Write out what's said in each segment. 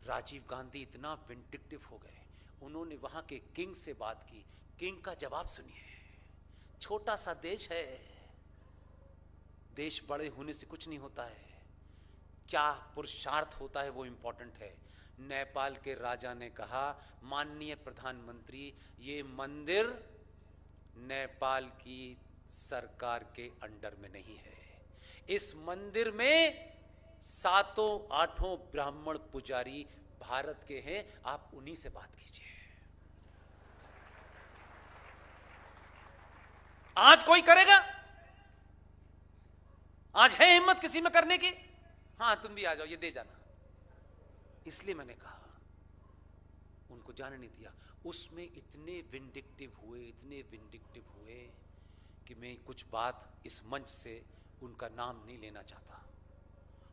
राजीव गांधी इतना विंडिक्टिव हो गए, उन्होंने वहां के किंग से बात की। किंग का जवाब सुनिए। छोटा सा देश है, देश बड़े होने से कुछ नहीं होता है, क्या पुरुषार्थ होता है वो इंपॉर्टेंट है। नेपाल के राजा ने कहा, माननीय प्रधानमंत्री, ये मंदिर नेपाल की सरकार के अंडर में नहीं है। इस मंदिर में 7-8 ब्राह्मण पुजारी भारत के हैं, आप उन्हीं से बात कीजिए। आज कोई करेगा? आज है हिम्मत किसी में करने की? हाँ, तुम भी आ जाओ, ये दे जाना। इसलिए मैंने कहा, उनको जाने नहीं दिया। उसमें इतने विंडिक्टिव हुए कि मैं कुछ बात इस मंच से उनका नाम नहीं लेना चाहता,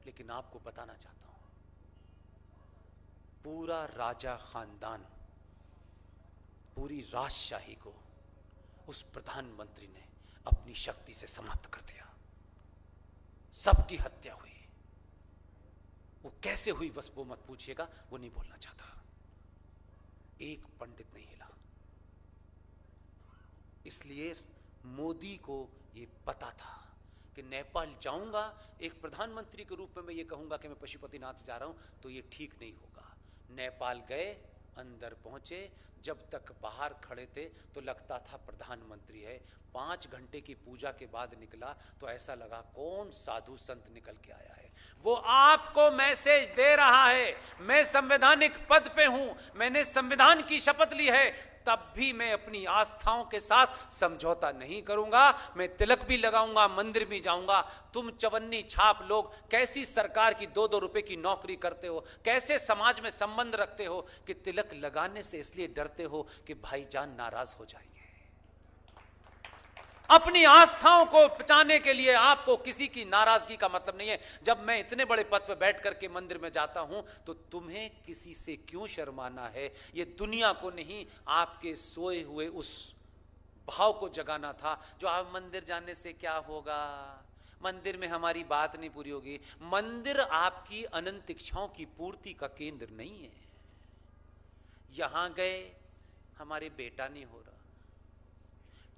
लेकिन आपको बताना चाहता हूं। पूरा राजा खानदान, पूरी राजशाही को उस प्रधानमंत्री ने अपनी शक्ति से समाप्त कर दिया। सबकी हत्या हुई। वो कैसे हुई बस वो मत पूछिएगा, वो नहीं बोलना चाहता। एक पंडित नहीं हिला। इसलिए मोदी को ये पता था कि नेपाल जाऊंगा, एक प्रधानमंत्री के रूप में मैं ये कहूंगा कि मैं पशुपतिनाथ जा रहा हूं, तो ये ठीक नहीं होगा। नेपाल गए, अंदर पहुंचे, जब तक बाहर खड़े थे तो लगता था प्रधानमंत्री है। 5 घंटे की पूजा के बाद निकला तो ऐसा लगा कौन साधु संत निकल के आया है। वो आपको मैसेज दे रहा है, मैं संवैधानिक पद पे हूं, मैंने संविधान की शपथ ली है, तब भी मैं अपनी आस्थाओं के साथ समझौता नहीं करूंगा। मैं तिलक भी लगाऊंगा, मंदिर भी जाऊंगा। तुम चवन्नी छाप लोग कैसी सरकार की 2-2 रुपए की नौकरी करते हो, कैसे समाज में संबंध रखते हो कि तिलक लगाने से इसलिए डरते हो कि भाईजान नाराज हो जाएंगे। अपनी आस्थाओं को बचाने के लिए आपको किसी की नाराजगी का मतलब नहीं है। जब मैं इतने बड़े पद पर बैठ करके मंदिर में जाता हूं तो तुम्हें किसी से क्यों शर्माना है? ये दुनिया को नहीं, आपके सोए हुए उस भाव को जगाना था जो आप मंदिर जाने से क्या होगा, मंदिर में हमारी बात नहीं पूरी होगी। मंदिर आपकी अनंत इच्छाओं की पूर्ति का केंद्र नहीं है। यहां गए, हमारे बेटा नहीं हो रहा,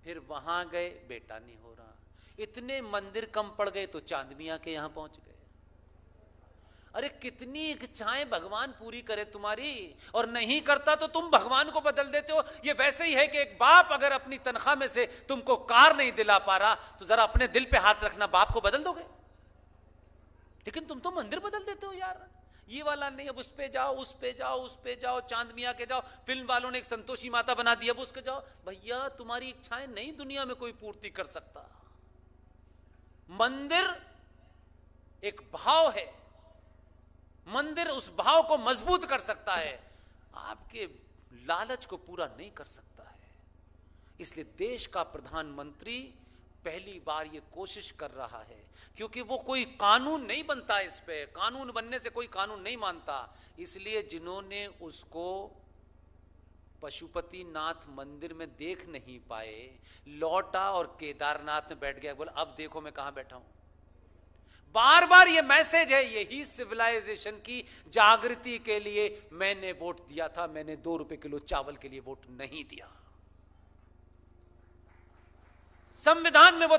फिर वहां गए, बेटा नहीं हो रहा, इतने मंदिर कम पड़ गए तो चांद मियां के यहां पहुंच गए। अरे कितनी इच्छाएं भगवान पूरी करे तुम्हारी, और नहीं करता तो तुम भगवान को बदल देते हो। ये वैसे ही है कि एक बाप अगर अपनी तनख्वाह में से तुमको कार नहीं दिला पा रहा तो जरा अपने दिल पे हाथ रखना, बाप को बदल दोगे? लेकिन तुम तो मंदिर बदल देते हो यार। ये वाला नहीं, अब उस पे जाओ, उस पे जाओ, उस पे जाओ, चांद मियां के जाओ। फिल्म वालों ने एक संतोषी माता बना दी, अब उसके जाओ। भैया तुम्हारी इच्छाएं नहीं दुनिया में कोई पूर्ति कर सकता। मंदिर एक भाव है, मंदिर उस भाव को मजबूत कर सकता है, आपके लालच को पूरा नहीं कर सकता है। इसलिए देश का प्रधानमंत्री पहली बार ये कोशिश कर रहा है, क्योंकि वो कोई कानून नहीं बनता, इस पे कानून बनने से कोई कानून नहीं मानता। इसलिए जिन्होंने उसको पशुपतिनाथ मंदिर में देख नहीं पाए, लौटा और केदारनाथ में बैठ गया, बोला अब देखो मैं कहां बैठा हूं। बार बार ये मैसेज है, यही सिविलाइजेशन की जागृति के लिए मैंने वोट दिया था। मैंने 2 रुपए किलो चावल के लिए वोट नहीं दिया। संविधान में वो